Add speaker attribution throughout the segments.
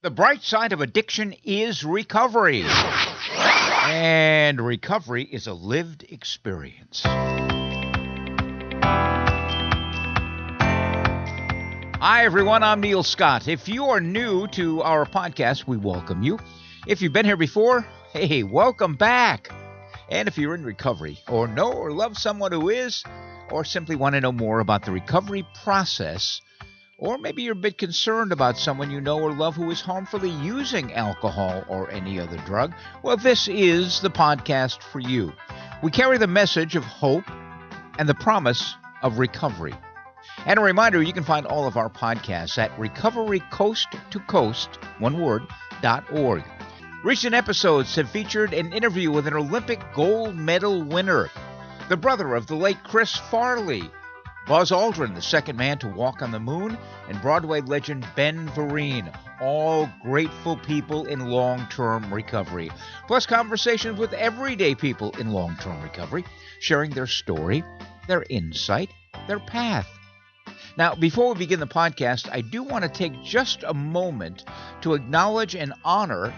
Speaker 1: The bright side of addiction is recovery. And recovery is a lived experience. Hi, everyone. I'm Neil Scott. If you are new to our podcast, we welcome you. If you've been here before, hey, welcome back. And if you're in recovery or know or love someone who is, or simply want to know more about the recovery process, or maybe you're a bit concerned about someone you know or love who is harmfully using alcohol or any other drug, well, this is the podcast for you. We carry the message of hope and the promise of recovery. And a reminder, you can find all of our podcasts at recoverycoasttocoast.org. Recent episodes have featured an interview with an Olympic gold medal winner, the brother of the late Chris Farley, Buzz Aldrin, the second man to walk on the moon, and Broadway legend Ben Vereen, all grateful people in long-term recovery. Plus conversations with everyday people in long-term recovery, sharing their story, their insight, their path. Now, before we begin the podcast, I do want to take just a moment to acknowledge and honor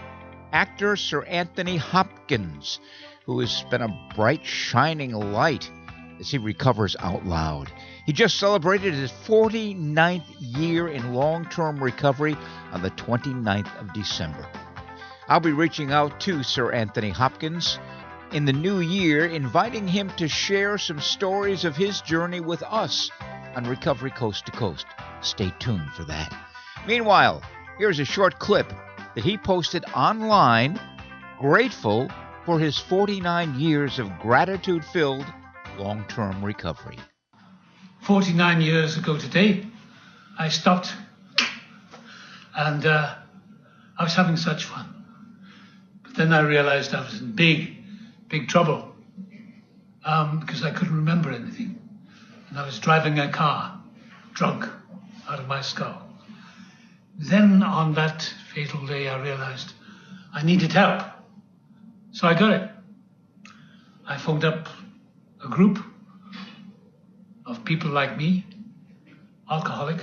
Speaker 1: actor Sir Anthony Hopkins, who has been a bright, shining light as he recovers out loud. He just celebrated his 49th year in long-term recovery on the 29th of December. I'll be reaching out to Sir Anthony Hopkins in the new year, inviting him to share some stories of his journey with us on Recovery Coast to Coast. Stay tuned for that. Meanwhile, here's a short clip that he posted online, grateful for his 49 years of gratitude-filled long-term recovery.
Speaker 2: 49 years ago today, I stopped and I was having such fun. But then I realized I was in big trouble because I couldn't remember anything. And I was driving a car, drunk, out of my skull. Then on that fatal day, I realized I needed help. So I got it. I phoned up a group of people like me, alcoholic,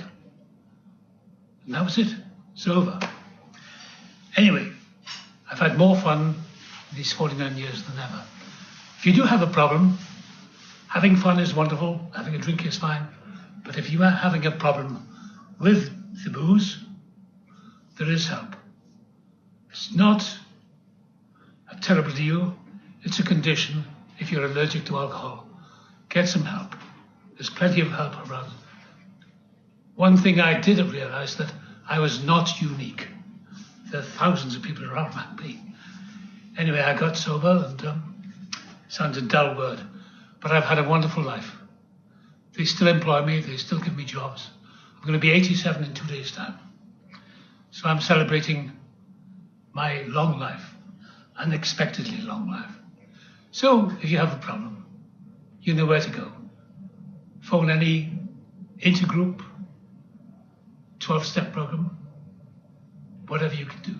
Speaker 2: and that was it. It's over. Anyway, I've had more fun these 49 years than ever. If you do have a problem, having fun is wonderful, having a drink is fine, but if you are having a problem with the booze, there is help. It's not a terrible deal, it's a condition. If you're allergic to alcohol, get some help. There's plenty of help around. One thing I did realize that I was not unique. There are thousands of people around like me. Anyway, I got sober and sounds a dull word, but I've had a wonderful life. They still employ me, they still give me jobs. I'm going to be 87 in 2 days' time. So I'm celebrating my long life, unexpectedly long life. So if you have a problem, you know where to go. Phone any intergroup, 12-step program, whatever you can do,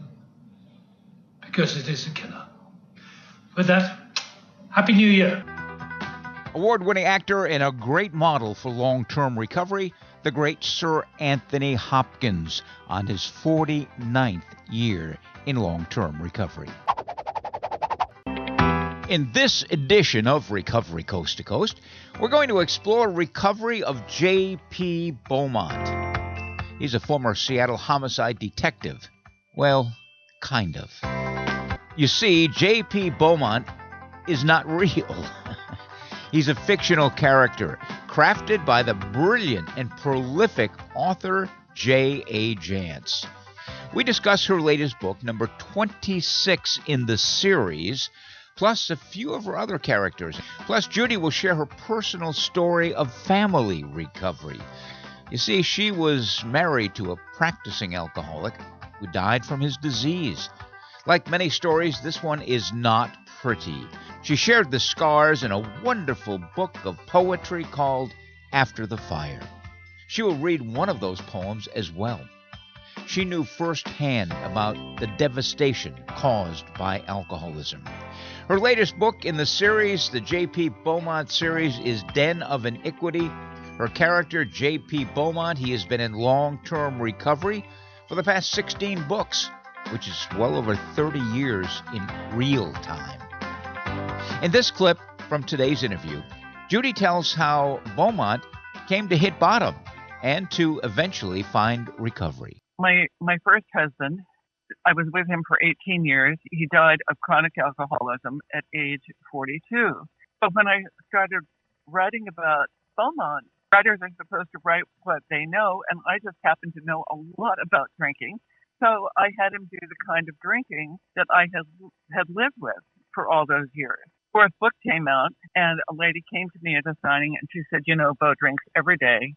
Speaker 2: because it is a killer. With that, Happy New Year.
Speaker 1: Award-winning actor and a great model for long-term recovery, the great Sir Anthony Hopkins on his 49th year in long-term recovery. In this edition of Recovery Coast to Coast, we're going to explore recovery of JP Beaumont. He's a former Seattle homicide detective. Well, kind of. You see, JP Beaumont is not real. He's a fictional character crafted by the brilliant and prolific author JA Jance. We discuss her latest book, number 26 in the series, plus a few of her other characters. Plus, Judy will share her personal story of family recovery. You see, she was married to a practicing alcoholic who died from his disease. Like many stories, this one is not pretty. She shared the scars in a wonderful book of poetry called After the Fire. She will read one of those poems as well. She knew firsthand about the devastation caused by alcoholism. Her latest book in the series, the JP Beaumont series, is Den of Iniquity. Her character, JP Beaumont, he has been in long-term recovery for the past 16 books, which is well over 30 years in real time. In this clip from today's interview, Judy tells how Beaumont came to hit bottom and to eventually find recovery.
Speaker 3: My first husband, I was with him for 18 years. He died of chronic alcoholism at age 42. But when I started writing about Beaumont, writers are supposed to write what they know, and I just happened to know a lot about drinking. So I had him do the kind of drinking that I had lived with for all those years. Fourth book came out, and a lady came to me at a signing, and she said, Beau drinks every day.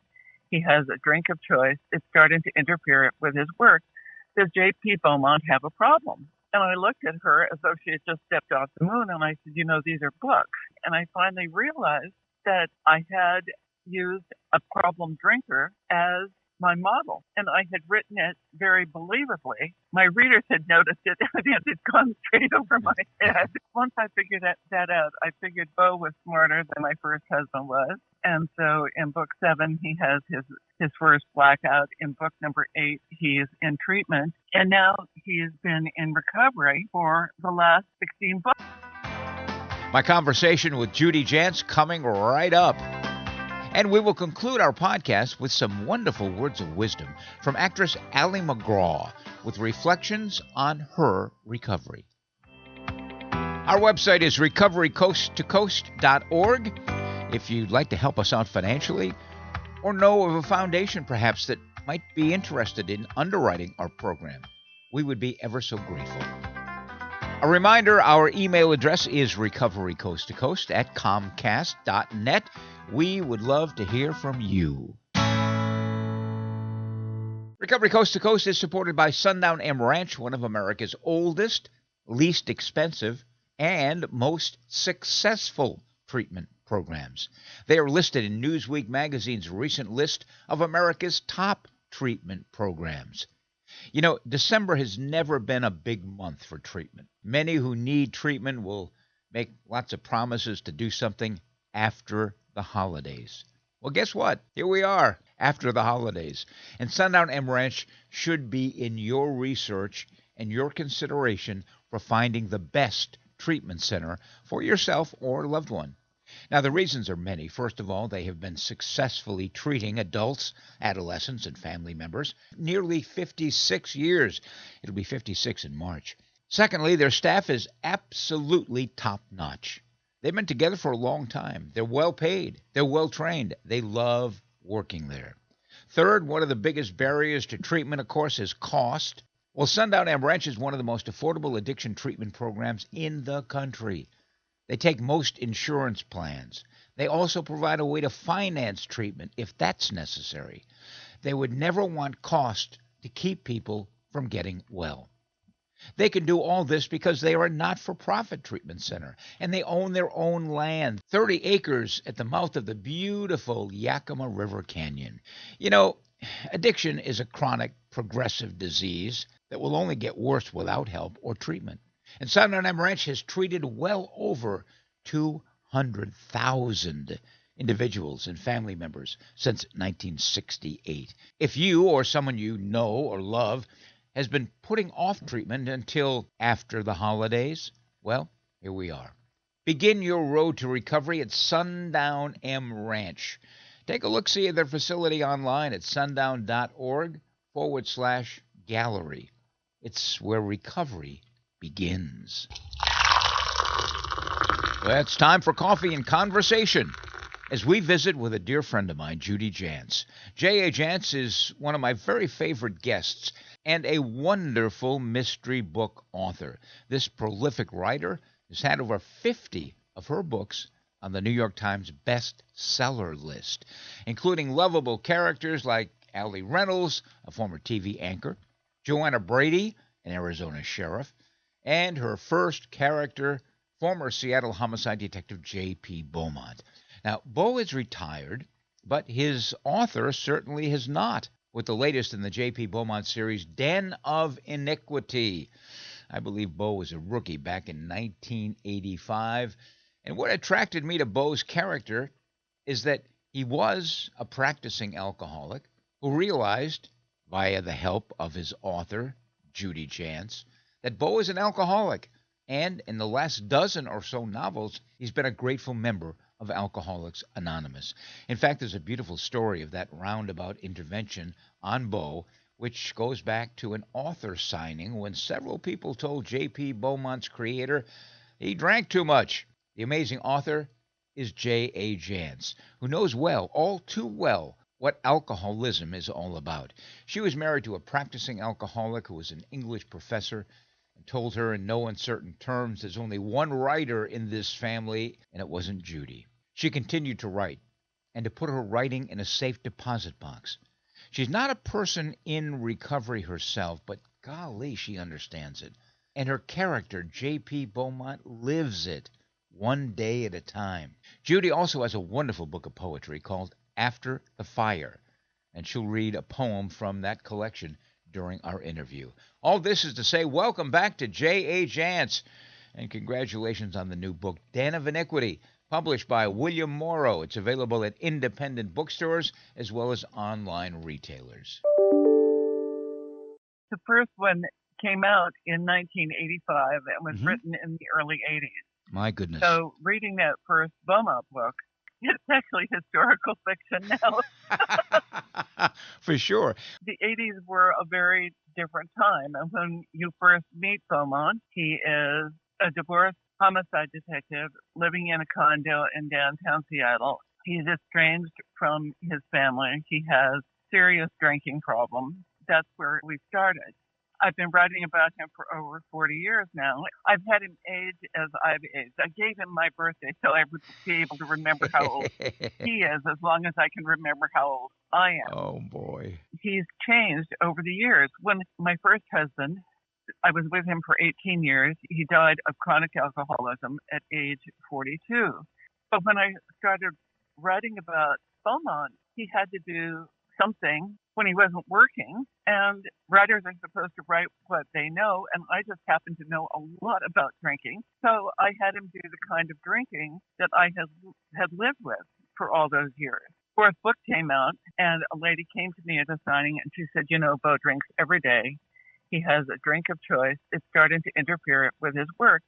Speaker 3: He has a drink of choice. It's starting to interfere with his work. Does JP Beaumont have a problem? And I looked at her as though she had just stepped off the moon, and I said, these are books. And I finally realized that I had used a problem drinker as my model, and I had written it very believably. My readers had noticed it, and it had gone straight over my head. Once I figured that out, I figured Beau was smarter than my first husband was. And so in book 7, he has his first blackout. In book number 8, he's in treatment. And now he's been in recovery for the last 16 books.
Speaker 1: My conversation with Judy Jance coming right up. And we will conclude our podcast with some wonderful words of wisdom from actress Ali McGraw with reflections on her recovery. Our website is recoverycoasttocoast.org. If you'd like to help us out financially or know of a foundation perhaps that might be interested in underwriting our program, we would be ever so grateful. A reminder, our email address is recoverycoasttocoast@comcast.net. We would love to hear from you. Recovery Coast to Coast is supported by Sundown M Ranch, one of America's oldest, least expensive, and most successful treatment programs. They are listed in Newsweek magazine's recent list of America's top treatment programs. December has never been a big month for treatment. Many who need treatment will make lots of promises to do something after the holidays. Well, guess what? Here we are after the holidays. And Sundown M Ranch should be in your research and your consideration for finding the best treatment center for yourself or loved one. Now, the reasons are many. First of all, they have been successfully treating adults, adolescents, and family members nearly 56 years. It'll be 56 in March. Secondly, their staff is absolutely top-notch. They've been together for a long time. They're well-paid. They're well-trained. They love working there. Third, one of the biggest barriers to treatment, of course, is cost. Well, Sundown M Ranch is one of the most affordable addiction treatment programs in the country. They take most insurance plans. They also provide a way to finance treatment if that's necessary. They would never want cost to keep people from getting well. They can do all this because they are a not-for-profit treatment center, and they own their own land, 30 acres at the mouth of the beautiful Yakima River Canyon. Addiction is a chronic, progressive disease that will only get worse without help or treatment. And Sundown M Ranch has treated well over 200,000 individuals and family members since 1968. If you or someone you know or love has been putting off treatment until after the holidays, well, here we are. Begin your road to recovery at Sundown M Ranch. Take a look-see at their facility online at sundown.org/gallery. It's where recovery begins. Well, it's time for coffee and conversation as we visit with a dear friend of mine, Judy Jance. JA Jance is one of my very favorite guests and a wonderful mystery book author. This prolific writer has had over 50 of her books on the New York Times bestseller list, including lovable characters like Allie Reynolds, a former TV anchor, Joanna Brady, an Arizona sheriff, and her first character, former Seattle homicide detective JP Beaumont. Now, Beau is retired, but his author certainly has not, with the latest in the JP Beaumont series, Den of Iniquity. I believe Beau was a rookie back in 1985. And what attracted me to Beau's character is that he was a practicing alcoholic who realized via the help of his author, Judy Jance, that Beau is an alcoholic, and in the last dozen or so novels, he's been a grateful member of Alcoholics Anonymous. In fact, there's a beautiful story of that roundabout intervention on Beau, which goes back to an author signing when several people told JP Beaumont's creator he drank too much. The amazing author is JA Jance, who knows well, all too well, what alcoholism is all about. She was married to a practicing alcoholic who was an English professor and told her in no uncertain terms there's only one writer in this family, and it wasn't Judy. She continued to write and to put her writing in a safe deposit box. She's not a person in recovery herself, but golly, she understands it. And her character, JP Beaumont, lives it one day at a time. Judy also has a wonderful book of poetry called After the Fire, and she'll read a poem from that collection during our interview. All this is to say welcome back to JA Jance, and congratulations on the new book, Den of Iniquity, published by William Morrow. It's available at independent bookstores as well as online retailers.
Speaker 3: The first one came out in 1985 and was written in the early 80s.
Speaker 1: My goodness.
Speaker 3: So reading that first Beaumont book, it's actually historical fiction now.
Speaker 1: For sure.
Speaker 3: The 80s were a very different time. And when you first meet Beaumont, he is a divorced homicide detective living in a condo in downtown Seattle. He's estranged from his family. He has serious drinking problems. That's where we started. I've been writing about him for over 40 years now. I've had him age as I've aged. I gave him my birthday so I would be able to remember how old he is as long as I can remember how old I am.
Speaker 1: Oh, boy.
Speaker 3: He's changed over the years. When my first husband, I was with him for 18 years. He died of chronic alcoholism at age 42. But when I started writing about Beaumont, he had to do something when he wasn't working. And writers are supposed to write what they know. And I just happened to know a lot about drinking. So I had him do the kind of drinking that I had lived with for all those years. Fourth book came out, and a lady came to me at a signing, and she said, Beau drinks every day. He has a drink of choice. It's starting to interfere with his work.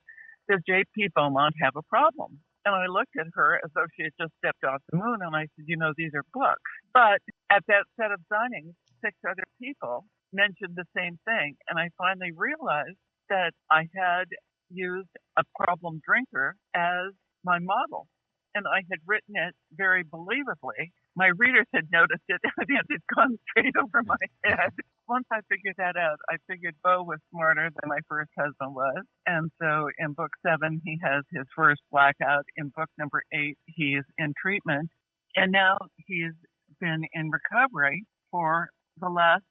Speaker 3: Does J.P. Beaumont have a problem? And I looked at her as though she had just stepped off the moon, and I said, these are books. But at that set of signings, 6 other people mentioned the same thing, and I finally realized that I had used a problem drinker as my model, and I had written it very believably. My readers had noticed it, and it had gone straight over my head. Once I figured that out, I figured Beau was smarter than my first husband was. And so in book 7, he has his first blackout. In book number 8, he's in treatment. And now he's been in recovery for the last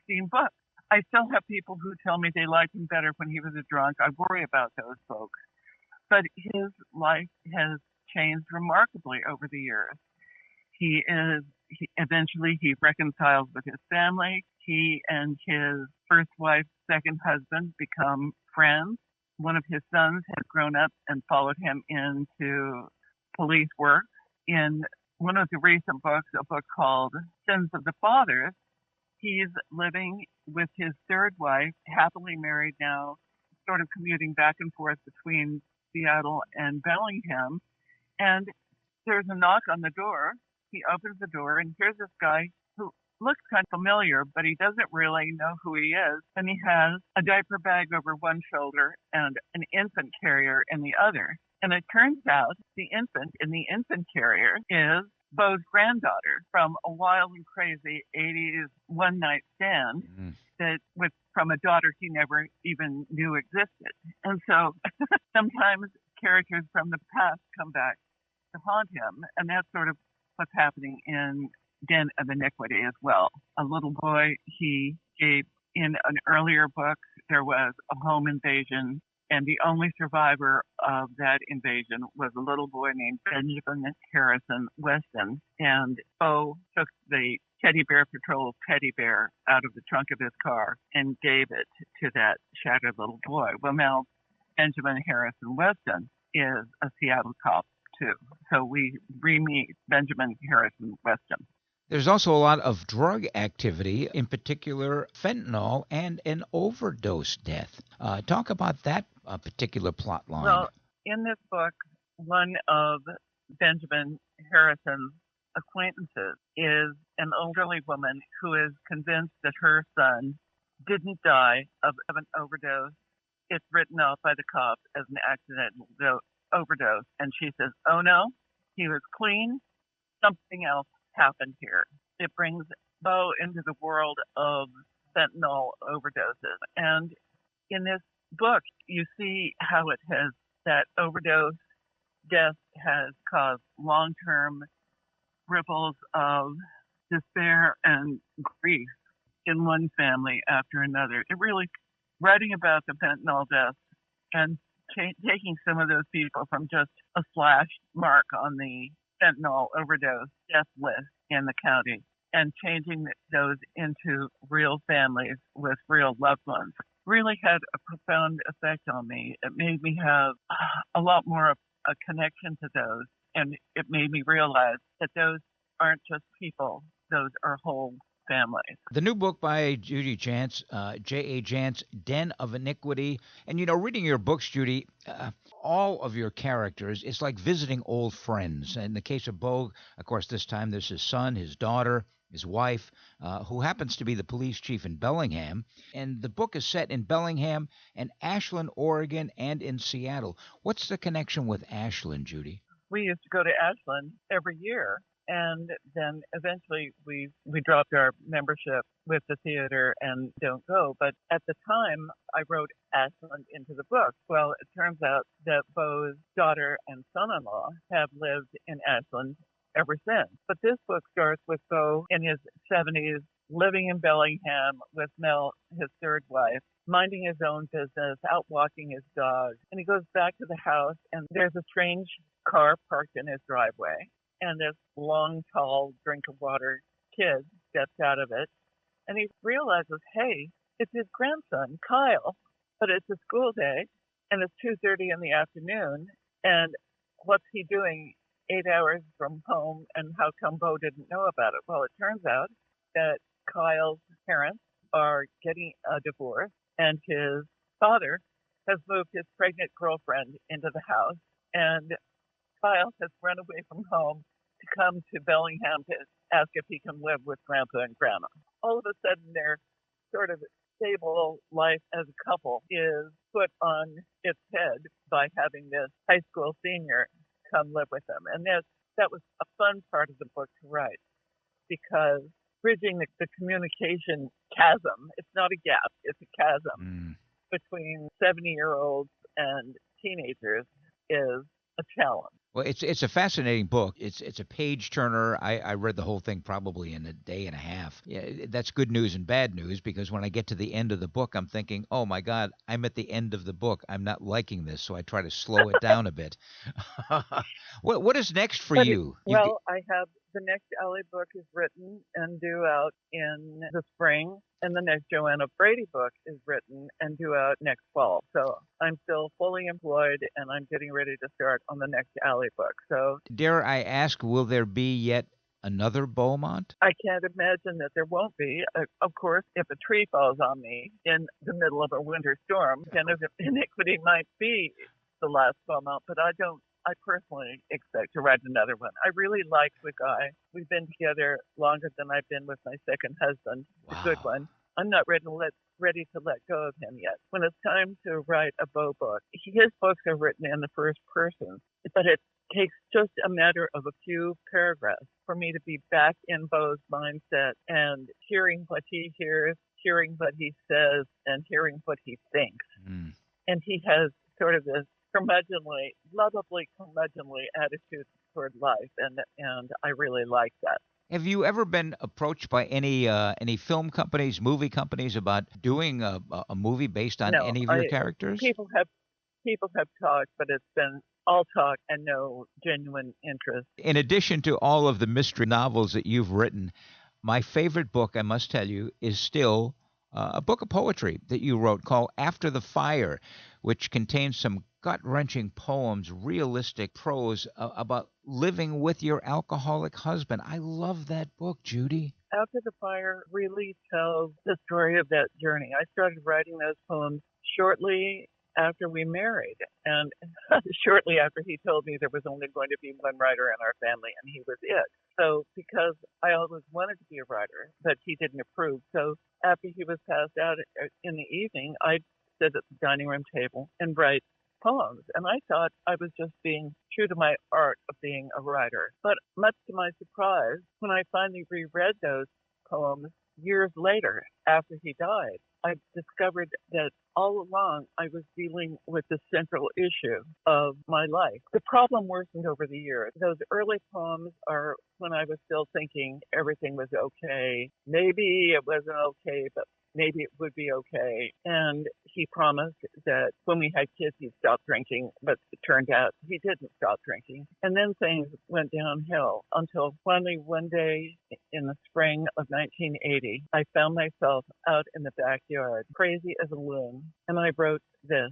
Speaker 3: 16 books. I still have people who tell me they liked him better when he was a drunk. I worry about those folks. But his life has changed remarkably over the years. Eventually he reconciles with his family. He and his first wife's second husband become friends. One of his sons has grown up and followed him into police work. In one of the recent books, a book called Sins of the Fathers, he's living with his third wife, happily married now, sort of commuting back and forth between Seattle and Bellingham. And there's a knock on the door. He opens the door, and here's this guy who looks kind of familiar, but he doesn't really know who he is. And he has a diaper bag over one shoulder and an infant carrier in the other. And it turns out the infant in the infant carrier is Beau's granddaughter from a wild and crazy 80s one-night stand from a daughter he never even knew existed. And so sometimes characters from the past come back to haunt him, and that's sort of what's happening in Den of Iniquity as well. A little boy, he gave in an earlier book, there was a home invasion, and the only survivor of that invasion was a little boy named Benjamin Harrison Weston. And Beau took the Teddy Bear Patrol teddy bear out of the trunk of his car and gave it to that shattered little boy. Well, now Benjamin Harrison Weston is a Seattle cop too. So we re-meet Benjamin Harrison Weston.
Speaker 1: There's also a lot of drug activity, in particular fentanyl and an overdose death. Talk about that particular plot line.
Speaker 3: Well, in this book, one of Benjamin Harrison's acquaintances is an elderly woman who is convinced that her son didn't die of an overdose. It's written off by the cops as an accidental overdose. And she says, oh no, he was clean. Something else happened here. It brings Beau into the world of fentanyl overdoses. And in this book, you see how that overdose death has caused long-term ripples of despair and grief in one family after another. It really, writing about the fentanyl death and taking some of those people from just a slash mark on the fentanyl overdose death list in the county and changing those into real families with real loved ones really had a profound effect on me. It made me have a lot more of a connection to those, and it made me realize that those aren't just people, those are whole families.
Speaker 1: The new book by Judy Jance, JA Jance, Den of Iniquity. And, reading your books, Judy, all of your characters, it's like visiting old friends. In the case of Beau, of course, this time there's his son, his daughter, his wife, who happens to be the police chief in Bellingham. And the book is set in Bellingham and Ashland, Oregon, and in Seattle. What's the connection with Ashland, Judy?
Speaker 3: We used to go to Ashland every year. And then eventually we dropped our membership with the theater and don't go. But at the time, I wrote Ashland into the book. Well, it turns out that Beau's daughter and son-in-law have lived in Ashland ever since. But this book starts with Beau in his 70s, living in Bellingham with Mel, his third wife, minding his own business, out walking his dog. And he goes back to the house, and there's a strange car parked in his driveway. And this long, tall, drink-of-water kid steps out of it, and he realizes, hey, it's his grandson, Kyle, but it's a school day, and it's 2:30 in the afternoon, and what's he doing 8 hours from home, and how come Beau didn't know about it? Well, it turns out that Kyle's parents are getting a divorce, and his father has moved his pregnant girlfriend into the house, and Kyle has run away from home to come to Bellingham to ask if he can live with Grandpa and Grandma. All of a sudden, their sort of stable life as a couple is put on its head by having this high school senior come live with them. And that was a fun part of the book to write, because bridging the communication chasm, it's not a gap, it's a chasm between 70-year-olds and teenagers is a challenge.
Speaker 1: Well, it's a fascinating book. It's a page turner. I read the whole thing probably in a day and a half. Yeah, that's good news and bad news, because when I get to the end of the book, I'm thinking, oh my God, I'm at the end of the book. I'm not liking this, so I try to slow it down a bit. What is next for you?
Speaker 3: I have the next Ali book is written and due out in the spring, and the next Joanna Brady book is written and due out next fall. So I'm still fully employed, and I'm getting ready to start on the next Ali book. So,
Speaker 1: dare I ask, will there be yet another Beaumont?
Speaker 3: I can't imagine that there won't be. Of course, if a tree falls on me in the middle of a winter storm, Den of Iniquity might be the last Beaumont, but I personally expect to write another one. I really like the guy. We've been together longer than I've been with my second husband, the good one. I'm not ready to let go of him yet. When it's time to write a Beau book, his books are written in the first person, but it takes just a matter of a few paragraphs for me to be back in Beau's mindset and hearing what he hears, hearing what he says, and hearing what he thinks. And he has sort of this lovably curmudgeonly attitude toward life, and I really like that.
Speaker 1: Have you ever been approached by any film companies, movie companies, about doing a movie based on any of your characters?
Speaker 3: People have talked, but it's been all talk and no genuine interest.
Speaker 1: In addition to all of the mystery novels that you've written, my favorite book, I must tell you, is still a book of poetry that you wrote called After the Fire, which contains some gut-wrenching poems, realistic prose about living with your alcoholic husband. I love that book, Judy.
Speaker 3: After the Fire really tells the story of that journey. I started writing those poems shortly after we married, and shortly after he told me there was only going to be one writer in our family, and he was it. So because I always wanted to be a writer, but he didn't approve. So after he was passed out in the evening, I'd sit at the dining room table and write poems. And I thought I was just being true to my art of being a writer. But much to my surprise, when I finally reread those poems years later after he died, I discovered that all along I was dealing with the central issue of my life. The problem worsened over the years. Those early poems are when I was still thinking everything was okay. Maybe it wasn't okay, but maybe it would be okay. And he promised that when we had kids, he'd stop drinking, but it turned out he didn't stop drinking. And then things went downhill until finally one day in the spring of 1980, I found myself out in the backyard, crazy as a loon, and I wrote this.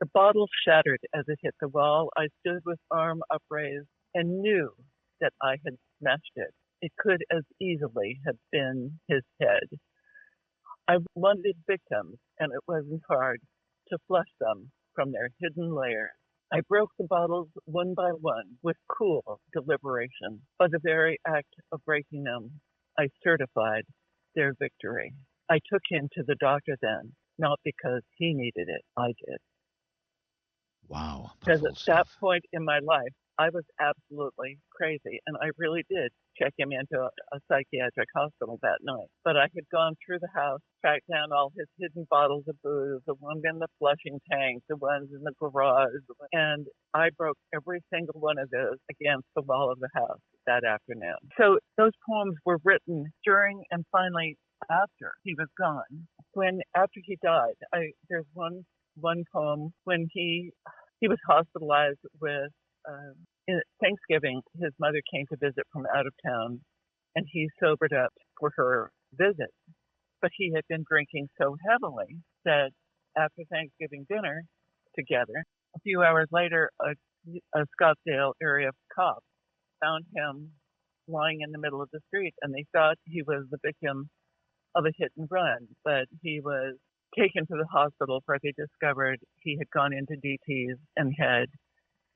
Speaker 3: The bottle shattered as it hit the wall. I stood with arm upraised and knew that I had smashed it. It could as easily have been his head. I wanted victims, and it wasn't hard to flush them from their hidden layers. I broke the bottles one by one with cool deliberation. By the very act of breaking them, I certified their victory. I took him to the doctor then, not because he needed it, I did.
Speaker 1: Wow.
Speaker 3: Because at that point in my life, I was absolutely crazy, and I really did check him into a psychiatric hospital that night. But I had gone through the house, tracked down all his hidden bottles of booze, the ones in the flushing tank, the ones in the garage, and I broke every single one of those against the wall of the house that afternoon. So those poems were written during and finally after he was gone. After he died, there's one poem when he was hospitalized with Thanksgiving. His mother came to visit from out of town, and he sobered up for her visit. But he had been drinking so heavily that after Thanksgiving dinner together, a few hours later, a Scottsdale area cop found him lying in the middle of the street, and they thought he was the victim of a hit and run, but he was taken to the hospital where they discovered he had gone into DTs and had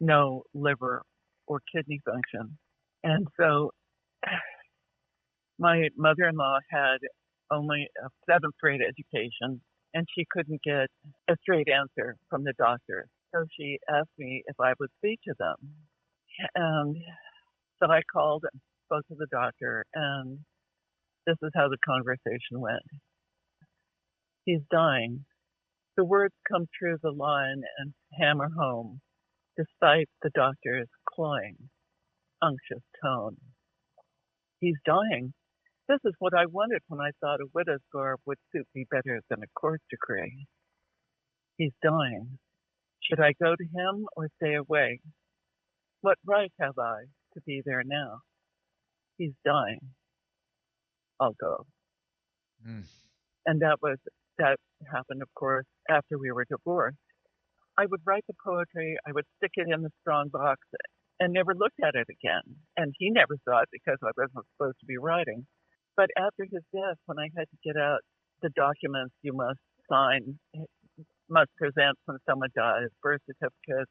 Speaker 3: no liver or kidney function. And so my mother-in-law had only a 7th grade education, and she couldn't get a straight answer from the doctor. So she asked me if I would speak to them. And so I called and spoke to the doctor, and this is how the conversation went. He's dying. The words come through the line and hammer home, despite the doctor's cloying, unctuous tone. He's dying. This is what I wanted when I thought a widow's garb would suit me better than a court decree. He's dying. Should I go to him or stay away? What right have I to be there now? He's dying. I'll go. And that happened, of course, after we were divorced. I would write the poetry, I would stick it in the strong box and never looked at it again. And he never saw it because I wasn't supposed to be writing. But after his death, when I had to get out the documents you must sign, must present when someone dies, birth certificates,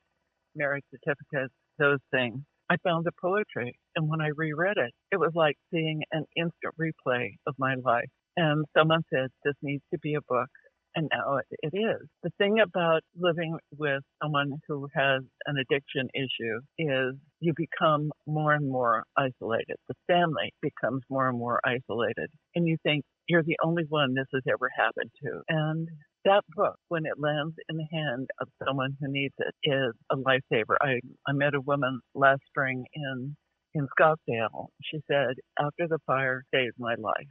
Speaker 3: marriage certificates, those things, I found the poetry. And when I reread it, it was like seeing an instant replay of my life. And someone said, this needs to be a book. And now it is. The thing about living with someone who has an addiction issue is you become more and more isolated. The family becomes more and more isolated. And you think you're the only one this has ever happened to. And that book, when it lands in the hand of someone who needs it, is a lifesaver. I met a woman last spring in Scottsdale. She said, after the fire saved my life.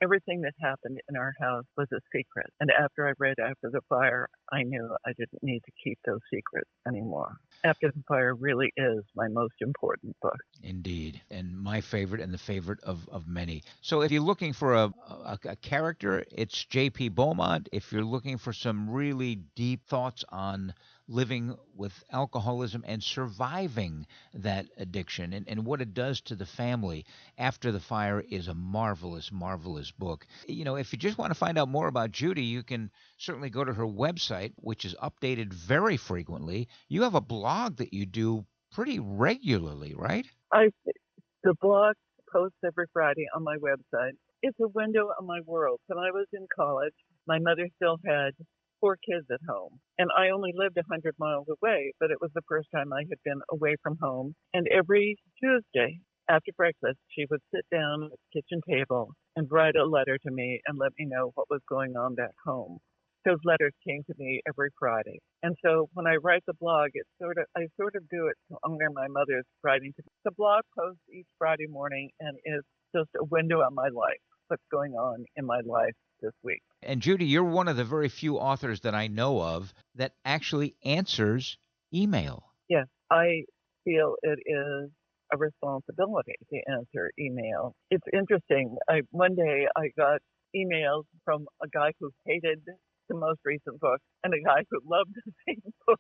Speaker 3: Everything that happened in our house was a secret. And after I read After the Fire, I knew I didn't need to keep those secrets anymore. After the Fire really is my most important book.
Speaker 1: Indeed, and my favorite and the favorite of many. So if you're looking for a character, it's JP Beaumont. If you're looking for some really deep thoughts on living with alcoholism and surviving that addiction and what it does to the family, After the Fire is a marvelous, marvelous book. You know, if you just want to find out more about Judy, you can certainly go to her website, which is updated very frequently. You have a blog that you do pretty regularly, right?
Speaker 3: The blog posts every Friday on my website. It's a window on my world. When I was in college, my mother still had 4 kids at home, and I only lived 100 miles away, but it was the first time I had been away from home. And every Tuesday after breakfast, she would sit down at the kitchen table and write a letter to me and let me know what was going on back home. Those letters came to me every Friday. And so when I write the blog, I sort of do it to honor my mother's writing. The blog posts each Friday morning, and it's just a window on my life, what's going on in my life this week.
Speaker 1: And Judy, you're one of the very few authors that I know of that actually answers email.
Speaker 3: Yes, I feel it is a responsibility to answer email. It's interesting. One day I got emails from a guy who hated the most recent book and a guy who loved the same book.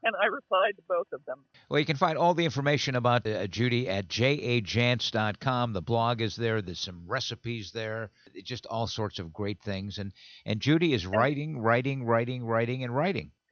Speaker 3: And I replied to both of them.
Speaker 1: Well, you can find all the information about Judy at jajance.com. The blog is there. There's some recipes there. Just all sorts of great things. And Judy is writing.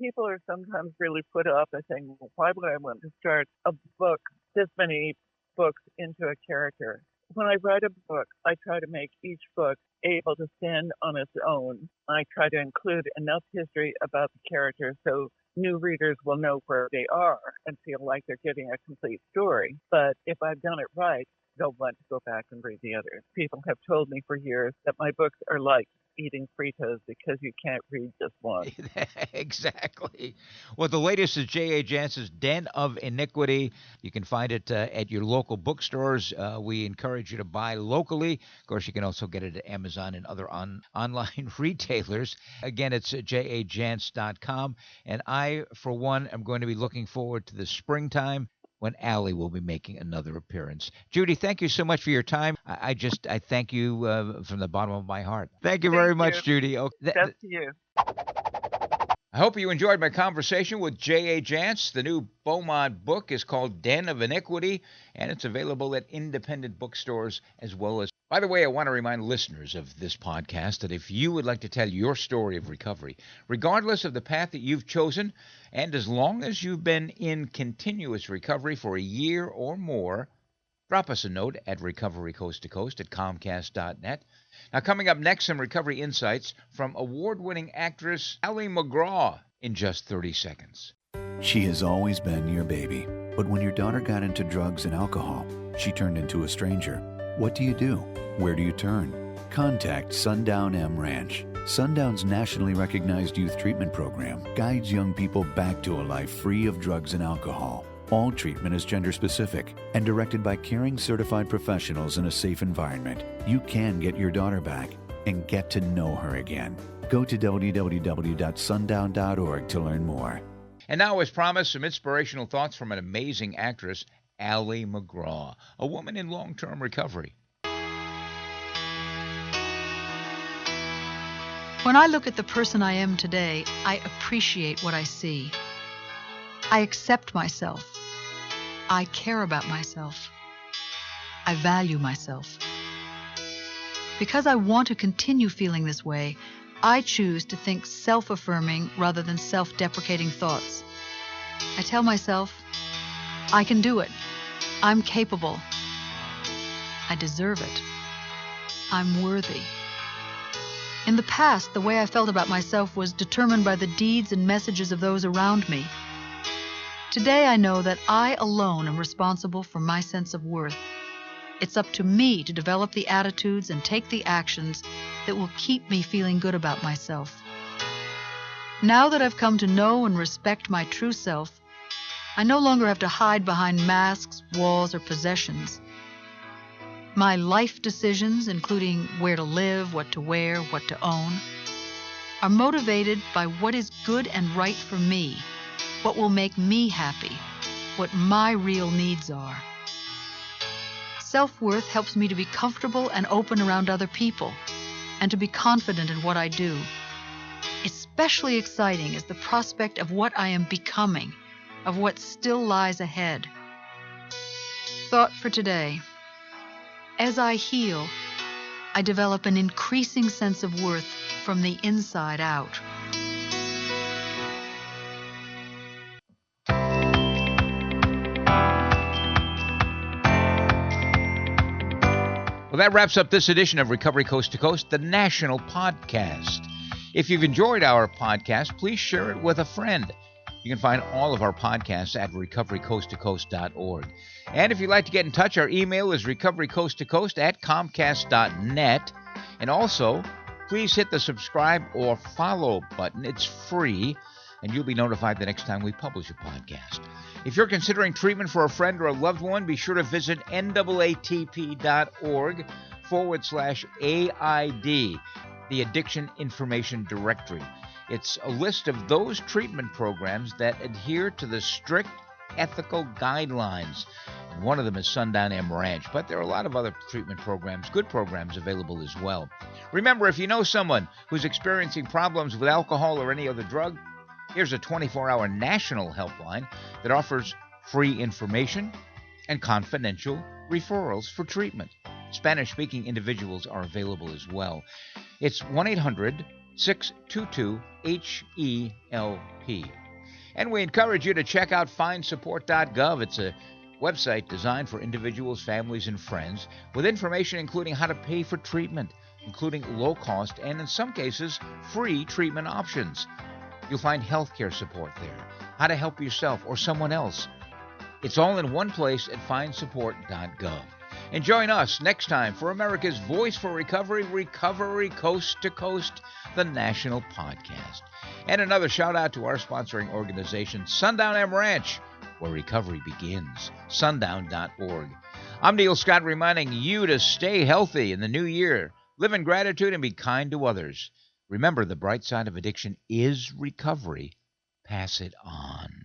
Speaker 3: People are sometimes really put off by saying, well, why would I want to start a book, this many books, into a character? When I write a book, I try to make each book able to stand on its own. I try to include enough history about the characters so new readers will know where they are and feel like they're getting a complete story. But if I've done it right, they'll want to go back and read the others. People have told me for years that my books are like eating Fritos because you can't read just one.
Speaker 1: Exactly. Well, the latest is JA Jance's Den of Iniquity. You can find it at your local bookstores. We encourage you to buy locally. Of course, you can also get it at Amazon and other online retailers. Again, it's jajance.com. And I, for one, am going to be looking forward to the springtime when Ali will be making another appearance. Judy, thank you so much for your time. I thank you from the bottom of my heart. Thank you very much, Judy.
Speaker 3: Okay. That's to you.
Speaker 1: I hope you enjoyed my conversation with JA Jance. The new Beaumont book is called Den of Iniquity, and it's available at independent bookstores as well as... By the way, I want to remind listeners of this podcast that if you would like to tell your story of recovery, regardless of the path that you've chosen, and as long as you've been in continuous recovery for a year or more, drop us a note at recoverycoasttocoast@comcast.net. Now, coming up next, some recovery insights from award-winning actress Ali McGraw in just 30 seconds.
Speaker 4: She has always been your baby, but when your daughter got into drugs and alcohol, she turned into a stranger. What do you do? Where do you turn? Contact Sundown M Ranch. Sundown's nationally recognized youth treatment program guides young people back to a life free of drugs and alcohol. All treatment is gender-specific and directed by caring certified professionals in a safe environment. You can get your daughter back and get to know her again. Go to www.sundown.org to learn more.
Speaker 1: And now, as promised, some inspirational thoughts from an amazing actress, Ali McGraw, a woman in long-term recovery.
Speaker 5: When I look at the person I am today, I appreciate what I see. I accept myself. I care about myself. I value myself. Because I want to continue feeling this way, I choose to think self-affirming rather than self-deprecating thoughts. I tell myself, I can do it. I'm capable. I deserve it. I'm worthy. In the past, the way I felt about myself was determined by the deeds and messages of those around me. Today, I know that I alone am responsible for my sense of worth. It's up to me to develop the attitudes and take the actions that will keep me feeling good about myself. Now that I've come to know and respect my true self, I no longer have to hide behind masks, walls, or possessions. My life decisions, including where to live, what to wear, what to own, are motivated by what is good and right for me, what will make me happy, what my real needs are. Self-worth helps me to be comfortable and open around other people, and to be confident in what I do. Especially exciting is the prospect of what I am becoming, of what still lies ahead. Thought for today. As I heal, I develop an increasing sense of worth from the inside out.
Speaker 1: Well, that wraps up this edition of Recovery Coast to Coast, the national podcast. If you've enjoyed our podcast, please share it with a friend. You can find all of our podcasts at recoverycoasttocoast.org. And if you'd like to get in touch, our email is recoverycoasttocoast@comcast.net. And also, please hit the subscribe or follow button. It's free, and you'll be notified the next time we publish a podcast. If you're considering treatment for a friend or a loved one, be sure to visit NAATP.org/AID, the Addiction Information Directory. It's a list of those treatment programs that adhere to the strict ethical guidelines. And one of them is Sundown M Ranch, but there are a lot of other treatment programs, good programs available as well. Remember, if you know someone who's experiencing problems with alcohol or any other drug, here's a 24-hour national helpline that offers free information and confidential referrals for treatment. Spanish-speaking individuals are available as well. It's 1-800-622-HELP. And we encourage you to check out findsupport.gov. It's a website designed for individuals, families, and friends with information including how to pay for treatment, including low-cost and, in some cases, free treatment options. You'll find healthcare support there, how to help yourself or someone else. It's all in one place at findsupport.gov. And join us next time for America's Voice for Recovery, Recovery Coast to Coast, the national podcast. And another shout out to our sponsoring organization, Sundown M Ranch, where recovery begins, sundown.org. I'm Neil Scott, reminding you to stay healthy in the new year, live in gratitude, and be kind to others. Remember, the bright side of addiction is recovery. Pass it on.